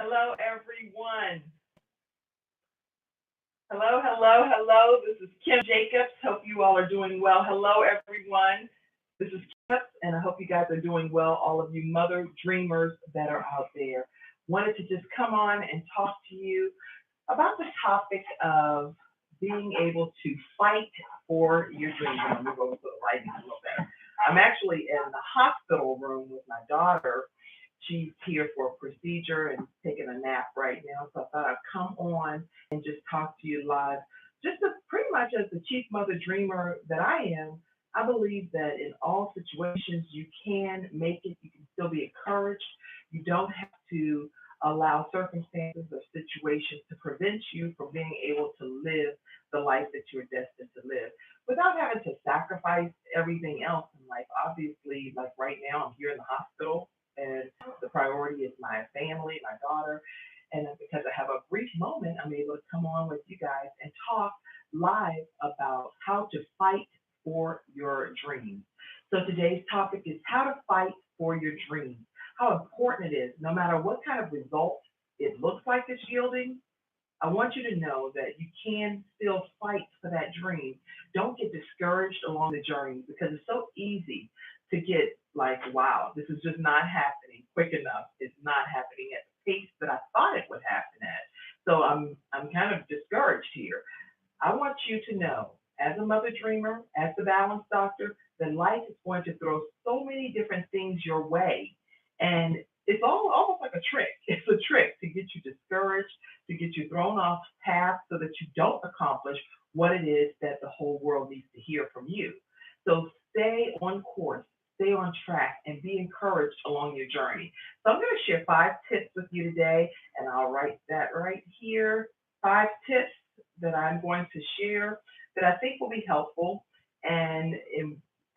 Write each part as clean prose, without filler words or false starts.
Hello, everyone. Hello, hello, hello. This is Kim Jacobs. Hope you all are doing well. Hello, everyone. This is Kim, and I hope you guys are doing well, all of you mother dreamers that are out there. Wanted to just come on and talk to you about the topic of being able to fight for your dreams. I'm going to go with the lighting a little better. I'm actually in the hospital room with my daughter. She's here for a procedure and taking a nap right now. So I thought I'd come on and just talk to you live. Just as, pretty much as the chief mother dreamer that I am, I believe that in all situations you can make it. You can still be encouraged. You don't have to allow circumstances or situations to prevent you from being able to live the life that you're destined to live without having to sacrifice everything else in life. Obviously, like right now, I'm here in the hospital and the priority is my family, my daughter. And because I have a brief moment, I'm able to come on with you guys and talk live about how to fight for your dreams. So today's topic is how to fight for your dreams. How important it is, no matter what kind of result it looks like it's yielding, I want you to know that you can still fight for that dream. Don't get discouraged along the journey because it's so easy to get like, wow, this is just not happening quick enough. It's not happening at the pace that I thought it would happen at. So I'm kind of discouraged here. I want you to know, as a mother dreamer, as the balance doctor, that life is going to throw so many different things your way. And it's all almost like a trick. It's a trick to get you discouraged, to get you thrown off path so that you don't accomplish what it is that the whole world needs to hear from you. So stay on course, stay on track, and be encouraged along your journey. So I'm going to share 5 tips with you today, and I'll write that right here. 5 tips that I'm going to share that I think will be helpful. And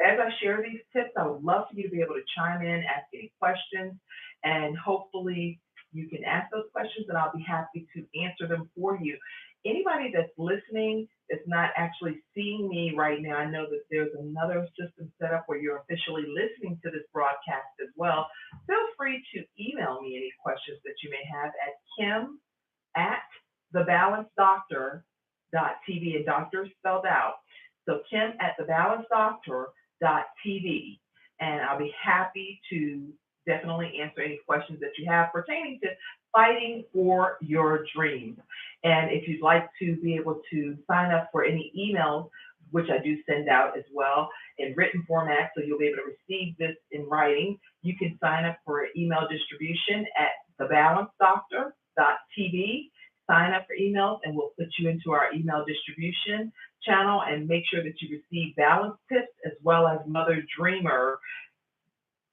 as I share these tips, I would love for you to be able to chime in, ask any questions, and hopefully you can ask those questions and I'll be happy to answer them for you. Anybody that's listening that's not actually seeing me right now, I know that there's another system set up where you're officially listening to this broadcast as well. Feel free to email me any questions that you may have at Kim at thebalancedoctor.tv, and doctor is spelled out. So Kim at thebalancedoctor.tv, and I'll be happy to definitely answer any questions that you have pertaining to fighting for your dreams. And if you'd like to be able to sign up for any emails, which I do send out as well in written format, so you'll be able to receive this in writing, you can sign up for email distribution at thebalancedoctor.tv. Sign up for emails and we'll put you into our email distribution channel and make sure that you receive balance tips as well as Mother Dreamer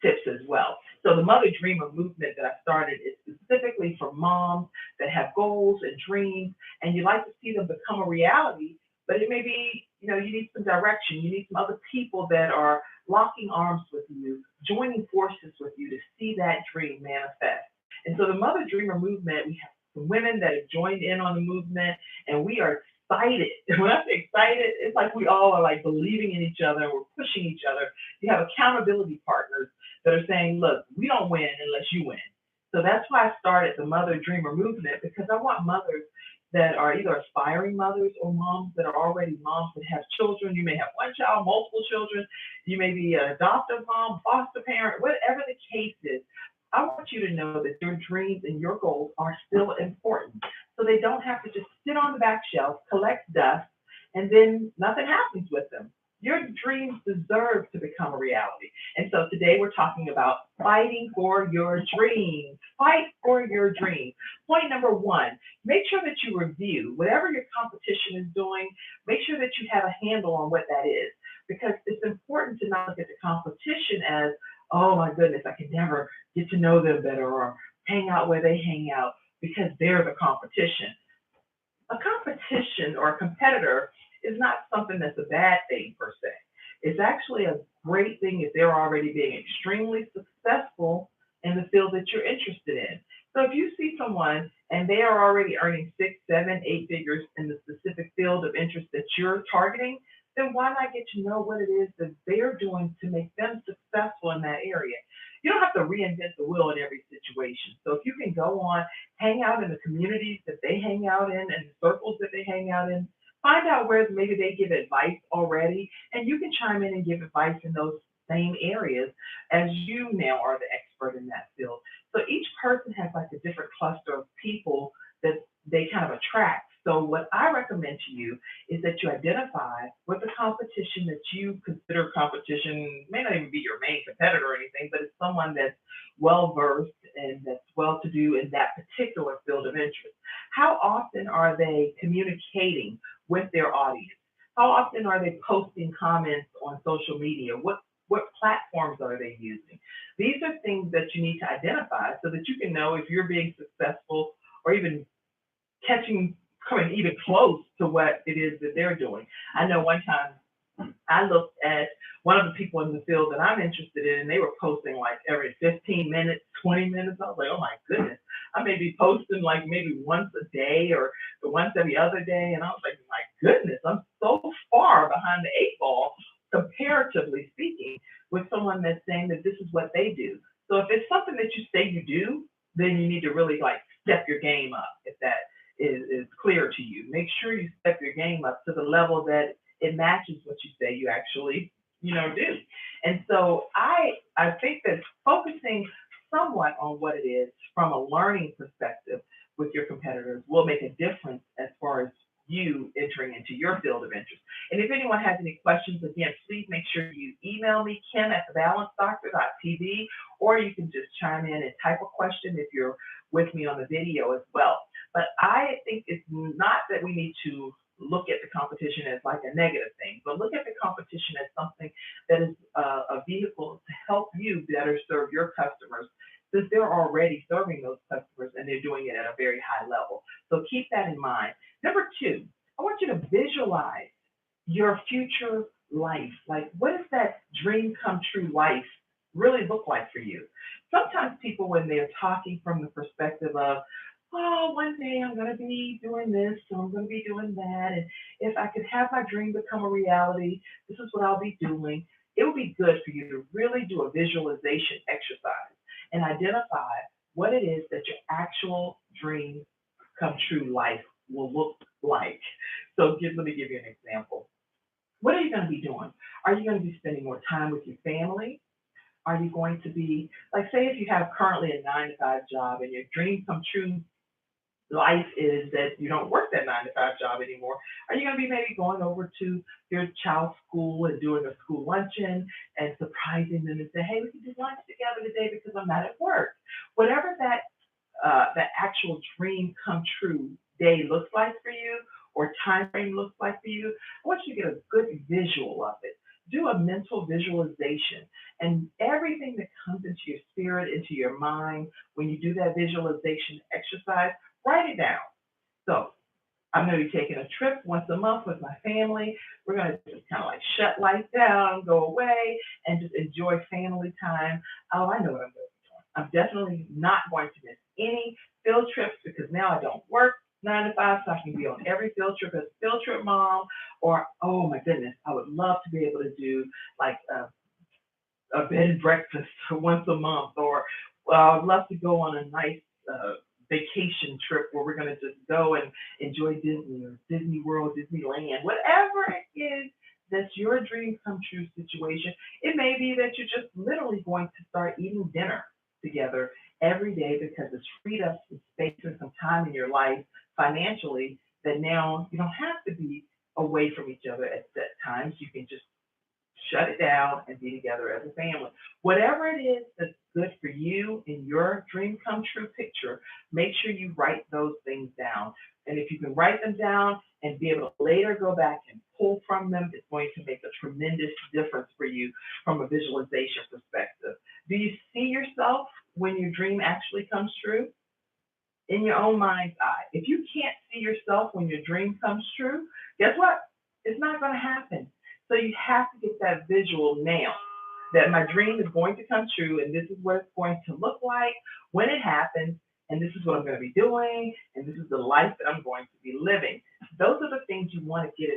tips as well. So the Mother Dreamer movement that I started is specifically for moms that have goals and dreams and you'd like to see them become a reality, but it may be, you need some direction. You need some other people that are locking arms with you, joining forces with you to see that dream manifest. And so the Mother Dreamer movement, we have some women that have joined in on the movement, and we are excited. When I say excited, it's like we all are like believing in each other and we're pushing each other. You have accountability partners that are saying, look, we don't win unless you win. So that's why I started the Mother Dreamer movement, because I want mothers that are either aspiring mothers or moms that are already moms that have children. You may have one child, multiple children. You may be an adoptive mom, foster parent, whatever the case is. I want you to know that your dreams and your goals are still important. So they don't have to just sit on the back shelf, collect dust, and then nothing happens with them. Your dreams deserve to become a reality. And so today we're talking about fighting for your dreams. Fight for your dreams. Point number 1, make sure that you review whatever your competition is doing. Make sure that you have a handle on what that is, because it's important to not look at the competition as, oh my goodness, I can never get to know them better or hang out where they hang out because they're the competition. A competition or a competitor is not something that's a bad thing per se. It's actually a great thing if they're already being extremely successful in the field that you're interested in. So if you see someone and they are already earning 6, 7, 8 figures in the specific field of interest that you're targeting, then why not get to know what it is that they're doing to make them successful in that area? You don't have to reinvent the wheel in every situation. So if you can go on, hang out in the communities that they hang out in and the circles that they hang out in. Find out where maybe they give advice already, and you can chime in and give advice in those same areas as you now are the expert in that field. So each person has like a different cluster of people that they kind of attract. So what I recommend to you is that you identify what the competition that you consider competition may not even be your main competitor or anything, but it's someone that's well versed and that's well to do in that particular field of interest. How often are they communicating with their audience? How often are they posting comments on social media? What platforms are they using? These are things that you need to identify so that you can know if you're being successful or even coming even close to what it is that they're doing. I know one time I looked at one of the people in the field that I'm interested in, and they were posting like every 15 minutes, 20 minutes. I was like, oh my goodness, I may be posting like maybe once a day or once every other day. And I was like, my goodness, I'm so far behind the eight ball, comparatively speaking, with someone that's saying that this is what they do. So if it's something that you say you do, then you need to really like step your game up if that is clear to you. Make sure you step your game up to the level that it matches what you say you actually, do. And so I think that focusing somewhat on what it is from a learning perspective with your competitors will make a difference as far as you entering into your field of interest. And if anyone has any questions, again, please make sure you email me, kim@thebalancedoctor.tv, or you can just chime in and type a question if you're with me on the video as well. But I think it's not that we need to look at the competition as like a negative thing, but look at the competition as something that is a vehicle to help you better serve your customers, since they're already serving those customers and they're doing it at a very high level. So keep that in mind. Number two, I want you to visualize your future life. Like, what does that dream come true life really look like for you? Sometimes people, when they're talking from the perspective of, oh, one day I'm going to be doing this, so I'm going to be doing that, and if I could have my dream become a reality, this is what I'll be doing. It would be good for you to really do a visualization exercise and identify what it is that your actual dream come true life will look like. So let me give you an example. What are you going to be doing? Are you going to be spending more time with your family? Are you going to be, like, say if you have currently a 9-to-5 job and your dream come true life is that you don't work that 9-to-5 job anymore, are you going to be maybe going over to your child's school and doing a school luncheon and surprising them and say, hey, we can do lunch together today because I'm not at work? Whatever that actual dream come true day looks like for you, or time frame looks like for you, I want you to get a good visual of it. Do a mental visualization, and everything that comes into your spirit, into your mind, when you do that visualization exercise, write it down. So I'm going to be taking a trip once a month with my family. We're going to just kind of like shut life down, go away, and just enjoy family time. Oh, I know what I'm going to be doing. I'm definitely not going to miss any field trips because now I don't work 9 to 5, so I can be on every field trip as a field trip mom. Or, oh my goodness, I would love to be able to do like a bed and breakfast once a month. Or I'd love to go on a nice vacation trip where we're going to just go and enjoy Disney or Disney World, Disneyland, whatever it is that's your dream come true situation. It may be that you're just literally going to start eating dinner together every day because it's freed up some space and some time in your life financially that now you don't have to be away from each other at set times. You can just shut it down and be together as a family. Whatever it is that's good for you in your dream come true picture, make sure you write those things down. And if you can write them down and be able to later go back and pull from them, it's going to make a tremendous difference for you from a visualization perspective. Do you see yourself when your dream actually comes true? In your own mind's eye. If you can't see yourself when your dream comes true, guess what? It's not going to happen. So you have to get that visual now that my dream is going to come true, and this is what it's going to look like when it happens, and this is what I'm going to be doing, and this is the life that I'm going to be living. Those are the things you want to get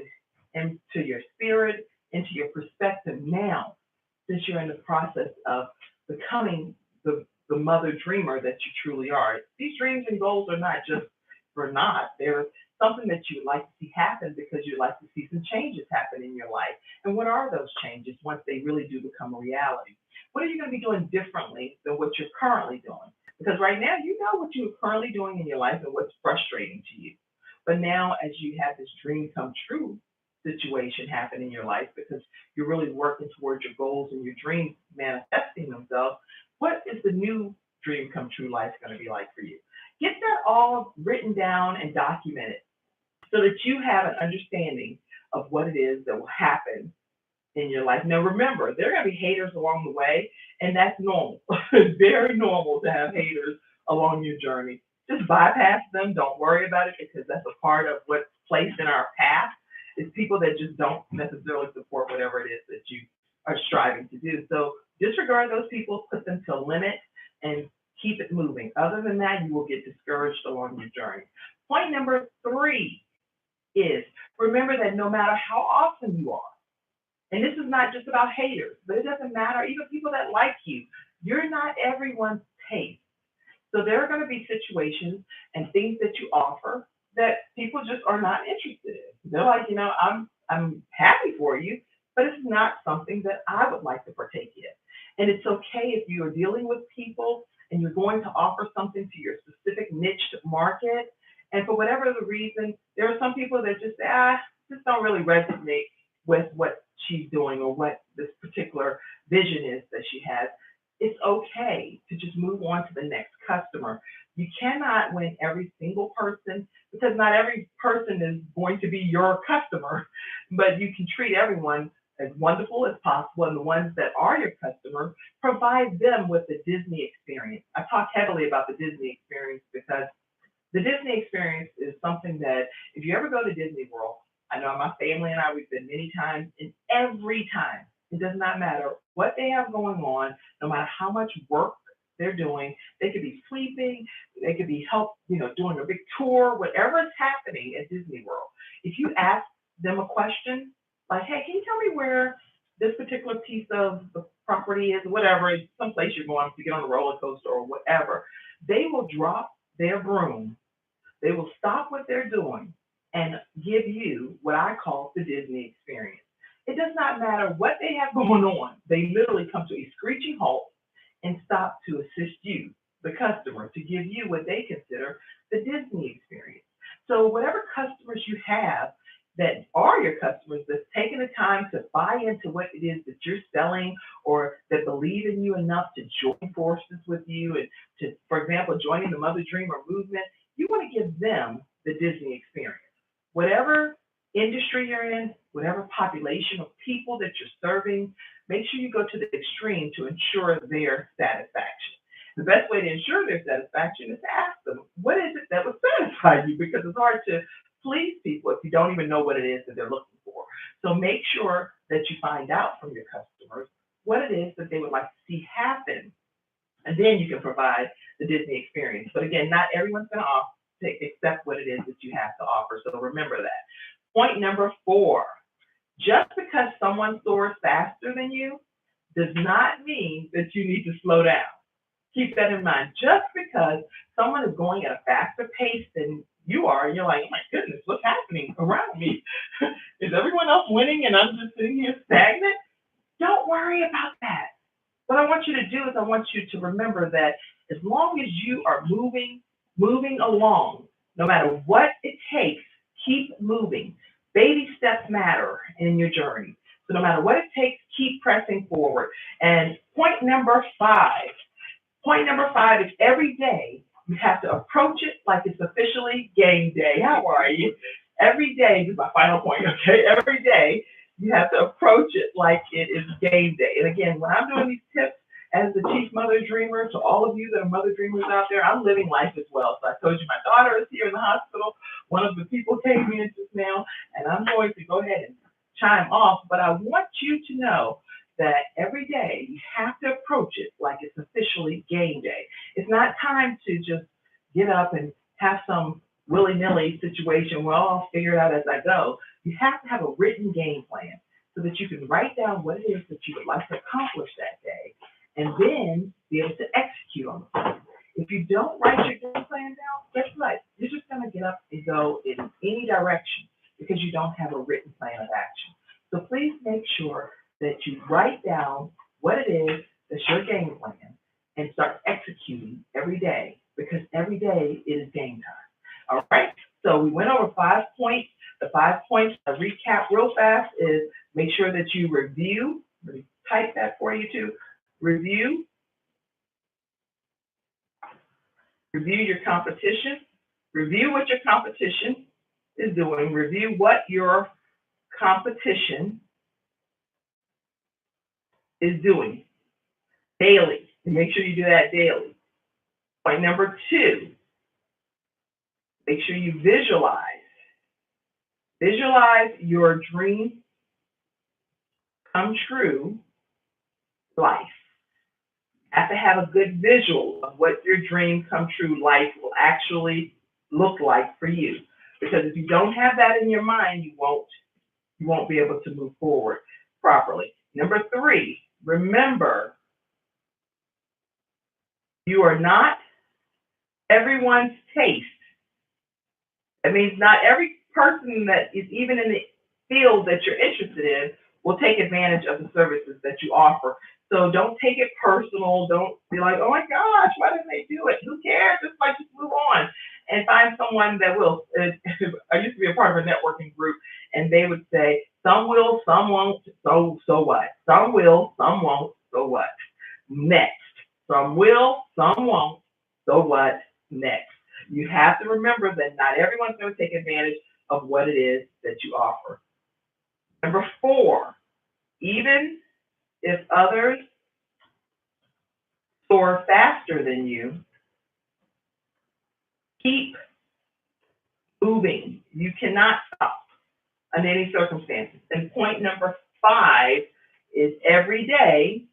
into your spirit, into your perspective now, since you're in the process of becoming the mother dreamer that you truly are. These dreams and goals are not just for naught. They're something that you would like to see happen because you'd like to see some changes happen in your life. And what are those changes once they really do become a reality? What are you going to be doing differently than what you're currently doing? Because right now, you know what you're currently doing in your life and what's frustrating to you. But now, as you have this dream come true situation happen in your life because you're really working towards your goals and your dreams manifesting themselves, what is the new dream come true life going to be like for you? Get that all written down and documented so that you have an understanding of what it is that will happen in your life. Now, remember, there are going to be haters along the way, and that's normal. It's very normal to have haters along your journey. Just bypass them. Don't worry about it because that's a part of what's placed in our path. It's people that just don't necessarily support whatever it is that you are striving to do. So disregard those people, put them to a limit, and keep it moving. Other than that, you will get discouraged along your journey. Point number 3 is remember that no matter how awesome you are, and this is not just about haters, but it doesn't matter, even people that like you, you're not everyone's taste. So there are going to be situations and things that you offer that people just are not interested in. They're like, I'm happy for you, but it's not something that I would like to partake in. And it's okay if you are dealing with people and you're going to offer something to your specific niche market. And for whatever the reason, there are some people that just say, just don't really resonate with what she's doing or what this particular vision is that she has. It's okay to just move on to the next customer. You cannot win every single person because not every person is going to be your customer, but you can treat everyone as wonderful as possible, and the ones that are your customers, provide them with the Disney experience. I talk heavily about the Disney experience because the Disney experience is something that if you ever go to Disney World, I know my family and I, we've been many times, and every time, it does not matter what they have going on, no matter how much work they're doing, they could be sleeping, they could be doing a big tour, whatever is happening at Disney World. If you ask them a question, like, hey, can you tell me where this particular piece of the property is, whatever, it's someplace you're going to get on a roller coaster or whatever, they will drop their broom, they will stop what they're doing and give you what I call the Disney experience. It does not matter what they have going on. They literally come to a screeching halt and stop to assist you, the customer, to give you what they consider the Disney experience. So whatever customers you have that are your customers that's taking the time to buy into what it is that you're selling or that believe in you enough to join forces with you and to, for example, joining the Mother Dreamer movement, you want to give them the Disney experience. Whatever industry you're in, whatever population of people that you're serving, make sure you go to the extreme to ensure their satisfaction. The best way to ensure their satisfaction is to ask them, what is it that would satisfy you? Because it's hard to please people if you don't even know what it is that they're looking for. So make sure that you find out from your customers what it is that they would like to see happen. And then you can provide the Disney experience. But again, not everyone's going to accept what it is that you have to offer. So remember that. Point number 4, just because someone soars faster than you does not mean that you need to slow down. Keep that in mind. Just because someone is going at a faster pace than you are, and you're like, oh my goodness, what's happening around me? Is everyone else winning and I'm just sitting here stagnant? Don't worry about that. What I want you to do is I want you to remember that as long as you are moving along, no matter what it takes, keep moving. Baby steps matter in your journey. So no matter what it takes, keep pressing forward. And point number 5 is every day you have to approach it like it's officially game day. How are you? Every day, this is my final point, okay? Every day you have to approach it like it is game day. And again, when I'm doing these tips as the Chief Mother Dreamer, to all of you that are Mother Dreamers out there, I'm living life as well. So I told you my daughter is here in the hospital. One of the people came in just now, and I'm going to go ahead and chime off, but I want you to know that every day you have to approach it like it's officially game day. It's not time to just get up and have some willy-nilly situation where I'll figure it out as I go. You have to have a written game plan so that you can write down what it is that you would like to accomplish that day. And then be able to execute on the plan. If you don't write your game plan down, guess what? You're just going to get up and go in any direction because you don't have a written plan of action. So please make sure that you write down what it is that's your game plan and start executing every day, because every day it is game time. All right? So we went over 5 points. The 5 points, a recap real fast, is make sure that you review. Let me type that for you too. Review your competition. Review what your competition is doing. Review what your competition is doing daily. And make sure you do that daily. Point number 2, make sure you visualize. Visualize your dream come true life. You have to have a good visual of what your dream come true life will actually look like for you. Because if you don't have that in your mind, you won't be able to move forward properly. Number 3, remember, you are not everyone's taste. That means not every person that is even in the field that you're interested in will take advantage of the services that you offer. So don't take it personal. Don't be like, oh my gosh, why didn't they do it? Who cares? Just move on and find someone that will. I used to be a part of a networking group, and they would say, some will, some won't, so what? Some will, some won't, so what? Next. Some will, some won't, so what? Next. You have to remember that not everyone's going to take advantage of what it is that you offer. Number 4, even if others soar faster than you, keep moving. You cannot stop under any circumstances. And point number 5 is every day,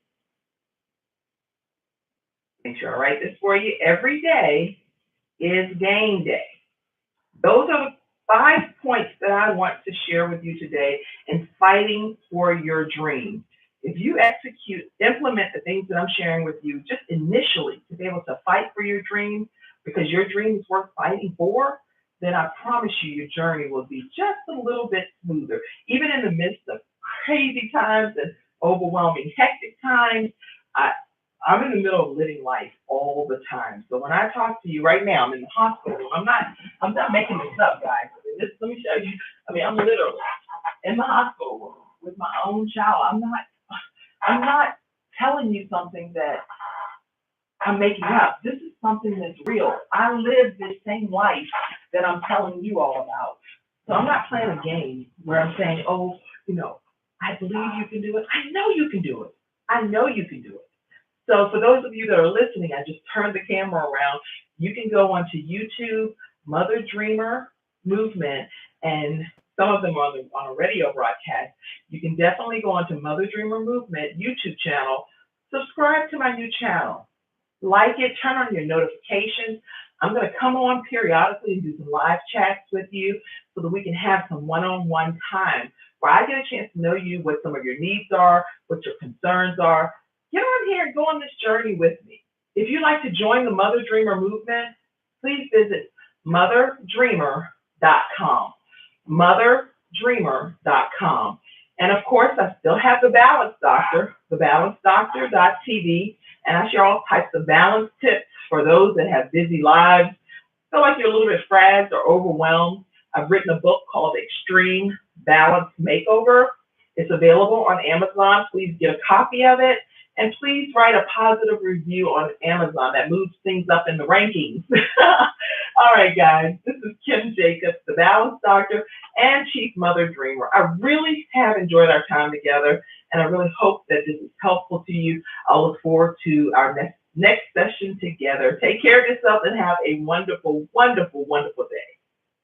make sure I write this for you, every day is game day. Those are the 5 points that I want to share with you today in fighting for your dream. If you implement the things that I'm sharing with you just initially to be able to fight for your dream, because your dream is worth fighting for, then I promise you your journey will be just a little bit smoother. Even in the midst of crazy times and overwhelming, hectic times, I'm in the middle of living life all the time. So when I talk to you right now, I'm in the hospital room. I'm not making this up, guys. Let me show you. I'm literally in the hospital room with my own child. I'm not telling you something that I'm making up. This is something that's real. I live this same life that I'm telling you all about. So I'm not playing a game where I'm saying, oh, I believe you can do it. I know you can do it. I know you can do it. So for those of you that are listening, I just turned the camera around. You can go onto YouTube, Mother Dreamer Movement, and some of them are on a radio broadcast. You can definitely go onto Mother Dreamer Movement YouTube channel. Subscribe to my new channel. Like it, turn on your notifications. I'm going to come on periodically and do some live chats with you so that we can have some one-on-one time where I get a chance to know you, what some of your needs are, what your concerns are. Get on here and go on this journey with me. If you'd like to join the Mother Dreamer Movement, please visit motherdreamer.com. motherdreamer.com. And of course, I still have the Balance Doctor, thebalancedoctor.tv, and I share all types of balance tips for those that have busy lives, feel like you're a little bit frazzed or overwhelmed. I've written a book called Extreme Balance Makeover. It's available on Amazon. Please get a copy of it. And please write a positive review on Amazon. That moves things up in the rankings. All right, guys, this is Kim Jacobs, the Balance Doctor and Chief Mother Dreamer. I really have enjoyed our time together, and I really hope that this is helpful to you. I'll look forward to our next session together. Take care of yourself and have a wonderful, wonderful, wonderful day.